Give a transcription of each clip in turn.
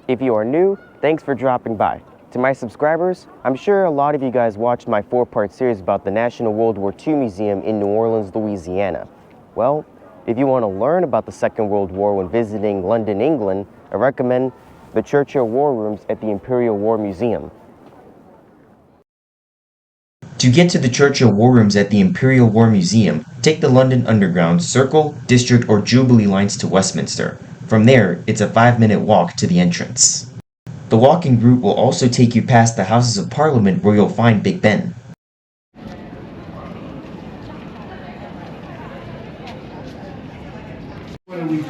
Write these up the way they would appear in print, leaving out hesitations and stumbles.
If you are new, thanks for dropping by. To my subscribers, I'm sure a lot of you guys watched my 4-part series about the National World War II Museum in New Orleans, Louisiana. Well, if you want to learn about the Second World War when visiting London, England, I recommend the Churchill War Rooms at the Imperial War Museum. To get to the Churchill War Rooms at the Imperial War Museum, take the London Underground, Circle, District, or Jubilee lines to Westminster. From there, it's a 5-minute walk to the entrance. The walking route will also take you past the Houses of Parliament where you'll find Big Ben.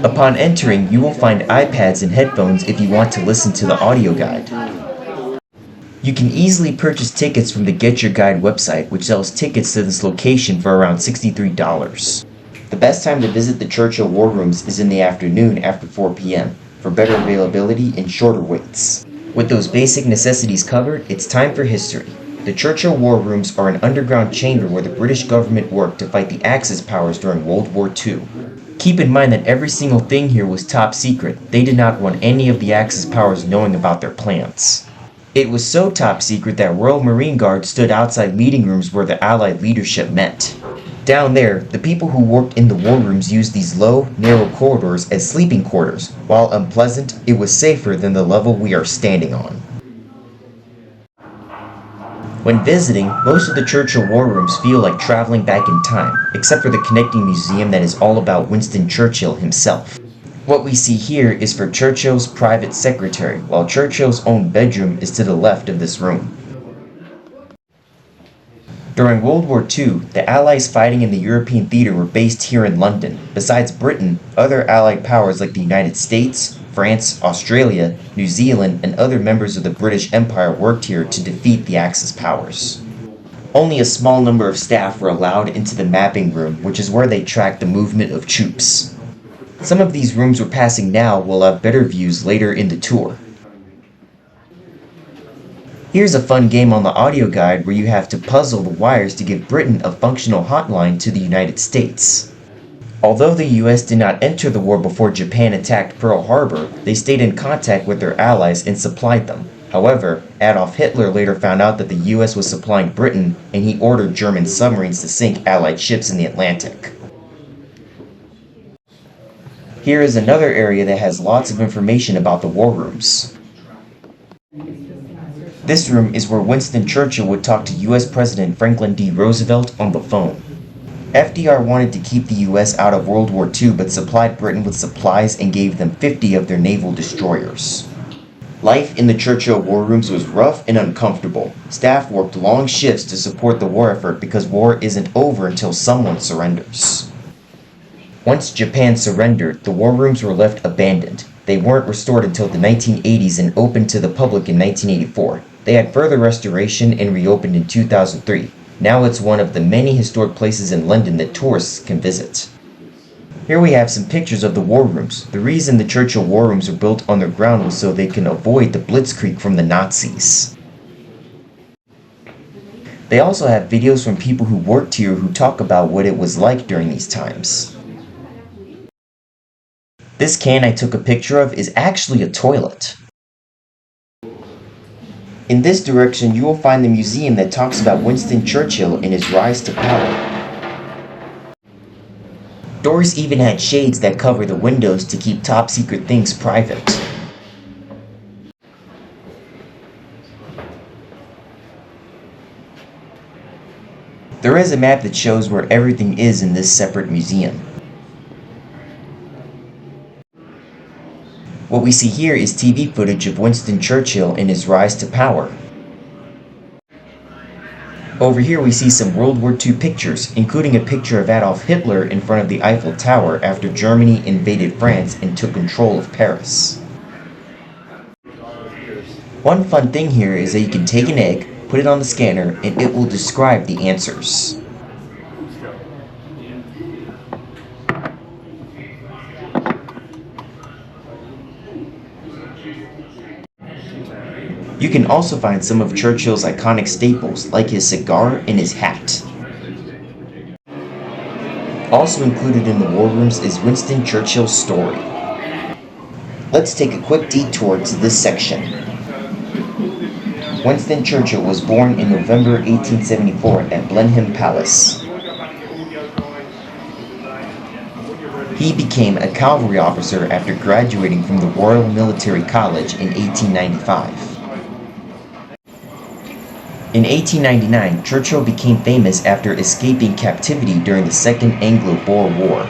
Upon entering, you will find iPads and headphones if you want to listen to the audio guide. You can easily purchase tickets from the Get Your Guide website, which sells tickets to this location for around $63. The best time to visit the Churchill War Rooms is in the afternoon after 4 p.m. for better availability and shorter waits. With those basic necessities covered, it's time for history. The Churchill War Rooms are an underground chamber where the British government worked to fight the Axis powers during World War II. Keep in mind that every single thing here was top secret. They did not want any of the Axis powers knowing about their plans. It was so top secret that Royal Marine Guards stood outside meeting rooms where the Allied leadership met. Down there, the people who worked in the war rooms used these low, narrow corridors as sleeping quarters. While unpleasant, it was safer than the level we are standing on. When visiting, most of the Churchill War Rooms feel like traveling back in time, except for the connecting museum that is all about Winston Churchill himself. What we see here is for Churchill's private secretary, while Churchill's own bedroom is to the left of this room. During World War II, the Allies fighting in the European theater were based here in London. Besides Britain, other Allied powers like the United States, France, Australia, New Zealand, and other members of the British Empire worked here to defeat the Axis powers. Only a small number of staff were allowed into the mapping room, which is where they tracked the movement of troops. Some of these rooms we're passing now will have better views later in the tour. Here's a fun game on the audio guide where you have to puzzle the wires to give Britain a functional hotline to the United States. Although the US did not enter the war before Japan attacked Pearl Harbor, they stayed in contact with their allies and supplied them. However, Adolf Hitler later found out that the US was supplying Britain, and he ordered German submarines to sink Allied ships in the Atlantic. Here is another area that has lots of information about the war rooms. This room is where Winston Churchill would talk to US President Franklin D. Roosevelt on the phone. FDR wanted to keep the US out of World War II but supplied Britain with supplies and gave them 50 of their naval destroyers. Life in the Churchill War Rooms was rough and uncomfortable. Staff worked long shifts to support the war effort because war isn't over until someone surrenders. Once Japan surrendered, the war rooms were left abandoned. They weren't restored until the 1980s and opened to the public in 1984. They had further restoration and reopened in 2003. Now it's one of the many historic places in London that tourists can visit. Here we have some pictures of the war rooms. The reason the Churchill War Rooms were built underground was so they can avoid the blitzkrieg from the Nazis. They also have videos from people who worked here who talk about what it was like during these times. This can I took a picture of is actually a toilet. In this direction, you will find the museum that talks about Winston Churchill and his rise to power. Doors even had shades that cover the windows to keep top secret things private. There is a map that shows where everything is in this separate museum. What we see here is TV footage of Winston Churchill and his rise to power. Over here we see some World War II pictures, including a picture of Adolf Hitler in front of the Eiffel Tower after Germany invaded France and took control of Paris. One fun thing here is that you can take an egg, put it on the scanner, and it will describe the answers. You can also find some of Churchill's iconic staples, like his cigar and his hat. Also included in the war rooms is Winston Churchill's story. Let's take a quick detour to this section. Winston Churchill was born in November 1874 at Blenheim Palace. He became a cavalry officer after graduating from the Royal Military College in 1895. In 1899, Churchill became famous after escaping captivity during the Second Anglo-Boer War.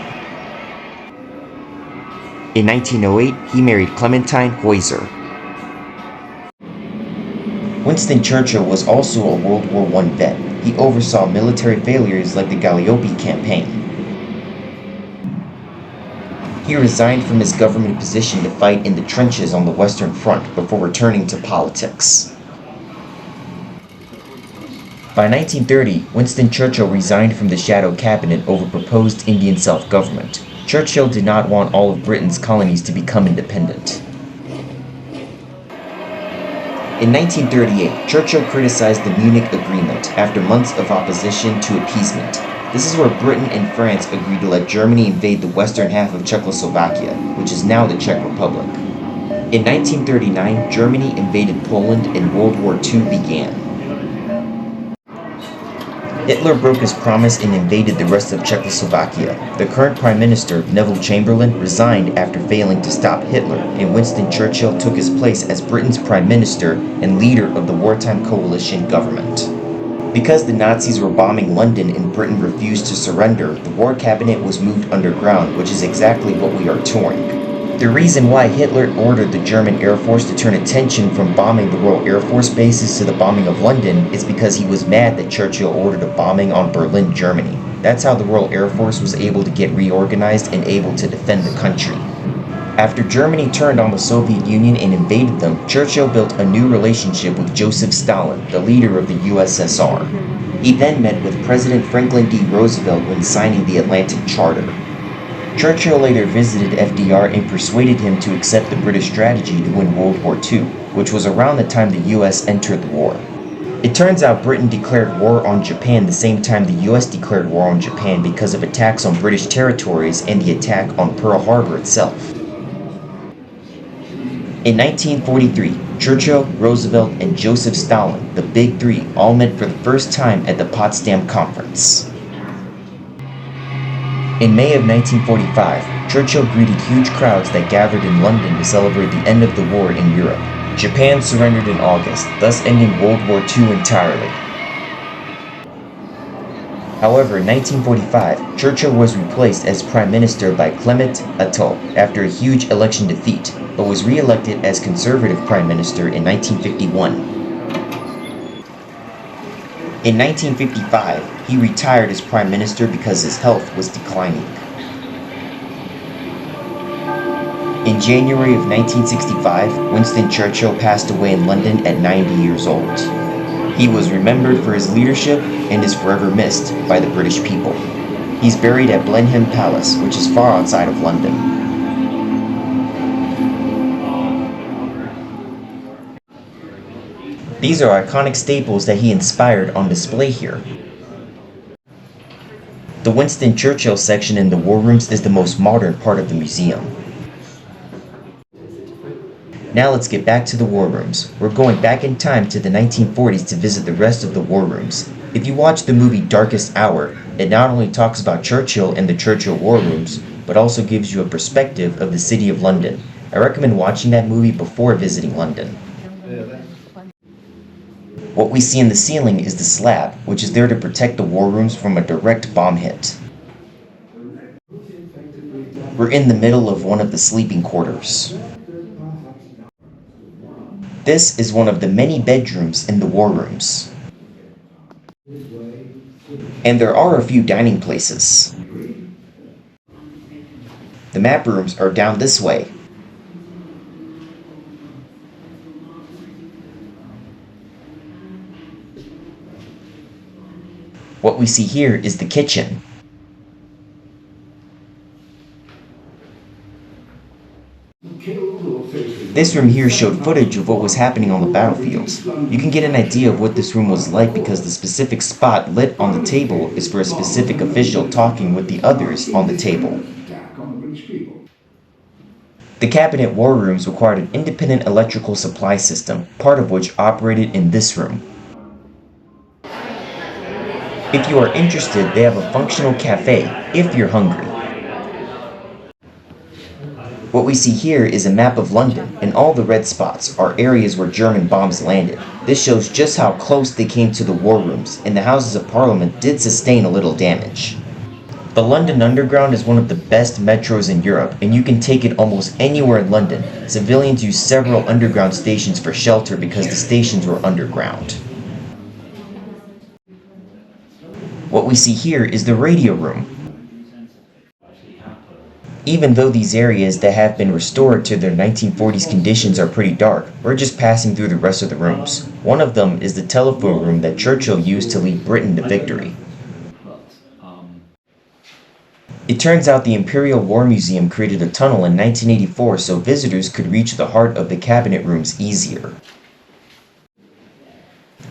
In 1908, he married Clementine Heuser. Winston Churchill was also a World War I vet. He oversaw military failures like the Gallipoli campaign. He resigned from his government position to fight in the trenches on the Western Front before returning to politics. By 1930, Winston Churchill resigned from the shadow cabinet over proposed Indian self-government. Churchill did not want all of Britain's colonies to become independent. In 1938, Churchill criticized the Munich Agreement after months of opposition to appeasement. This is where Britain and France agreed to let Germany invade the western half of Czechoslovakia, which is now the Czech Republic. In 1939, Germany invaded Poland and World War II began. Hitler broke his promise and invaded the rest of Czechoslovakia. The current Prime Minister, Neville Chamberlain, resigned after failing to stop Hitler, and Winston Churchill took his place as Britain's Prime Minister and leader of the wartime coalition government. Because the Nazis were bombing London and Britain refused to surrender, the war cabinet was moved underground, which is exactly what we are touring. The reason why Hitler ordered the German Air Force to turn attention from bombing the Royal Air Force bases to the bombing of London is because he was mad that Churchill ordered a bombing on Berlin, Germany. That's how the Royal Air Force was able to get reorganized and able to defend the country. After Germany turned on the Soviet Union and invaded them, Churchill built a new relationship with Joseph Stalin, the leader of the USSR. He then met with President Franklin D. Roosevelt when signing the Atlantic Charter. Churchill later visited FDR and persuaded him to accept the British strategy to win World War II, which was around the time the US entered the war. It turns out Britain declared war on Japan the same time the US declared war on Japan because of attacks on British territories and the attack on Pearl Harbor itself. In 1943, Churchill, Roosevelt, and Joseph Stalin, the Big Three, all met for the first time at the Potsdam Conference. In May of 1945, Churchill greeted huge crowds that gathered in London to celebrate the end of the war in Europe. Japan surrendered in August, thus ending World War II entirely. However, in 1945, Churchill was replaced as Prime Minister by Clement Attlee after a huge election defeat, but was re-elected as Conservative Prime Minister in 1951. In 1955, he retired as Prime Minister because his health was declining. In January of 1965, Winston Churchill passed away in London at 90 years old. He was remembered for his leadership and is forever missed by the British people. He's buried at Blenheim Palace, which is far outside of London. These are iconic staples that he inspired on display here. The Winston Churchill section in the War Rooms is the most modern part of the museum. Now let's get back to the War Rooms. We're going back in time to the 1940s to visit the rest of the War Rooms. If you watch the movie Darkest Hour, it not only talks about Churchill and the Churchill War Rooms, but also gives you a perspective of the city of London. I recommend watching that movie before visiting London. What we see in the ceiling is the slab, which is there to protect the war rooms from a direct bomb hit. We're in the middle of one of the sleeping quarters. This is one of the many bedrooms in the war rooms. And there are a few dining places. The map rooms are down this way. What we see here is the kitchen. This room here showed footage of what was happening on the battlefields. You can get an idea of what this room was like because the specific spot lit on the table is for a specific official talking with the others on the table. The Cabinet War Rooms required an independent electrical supply system, part of which operated in this room. If you are interested, they have a functional cafe, if you're hungry. What we see here is a map of London, and all the red spots are areas where German bombs landed. This shows just how close they came to the war rooms, and the Houses of Parliament did sustain a little damage. The London Underground is one of the best metros in Europe, and you can take it almost anywhere in London. Civilians use several underground stations for shelter because the stations were underground. What we see here is the radio room. Even though these areas that have been restored to their 1940s conditions are pretty dark, we're just passing through the rest of the rooms. One of them is the telephone room that Churchill used to lead Britain to victory. It turns out the Imperial War Museum created a tunnel in 1984 so visitors could reach the heart of the cabinet rooms easier.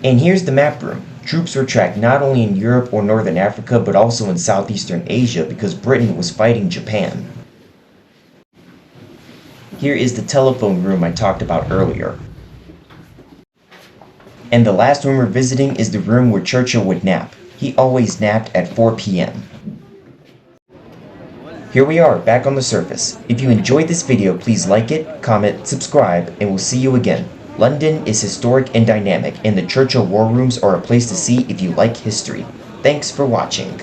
And here's the map room. Troops were tracked not only in Europe or Northern Africa but also in Southeastern Asia because Britain was fighting Japan. Here is the telephone room I talked about earlier. And the last room we're visiting is the room where Churchill would nap. He always napped at 4 p.m. Here we are, back on the surface. If you enjoyed this video, please like it, comment, subscribe, and we'll see you again. London is historic and dynamic, and the Churchill War Rooms are a place to see if you like history. Thanks for watching.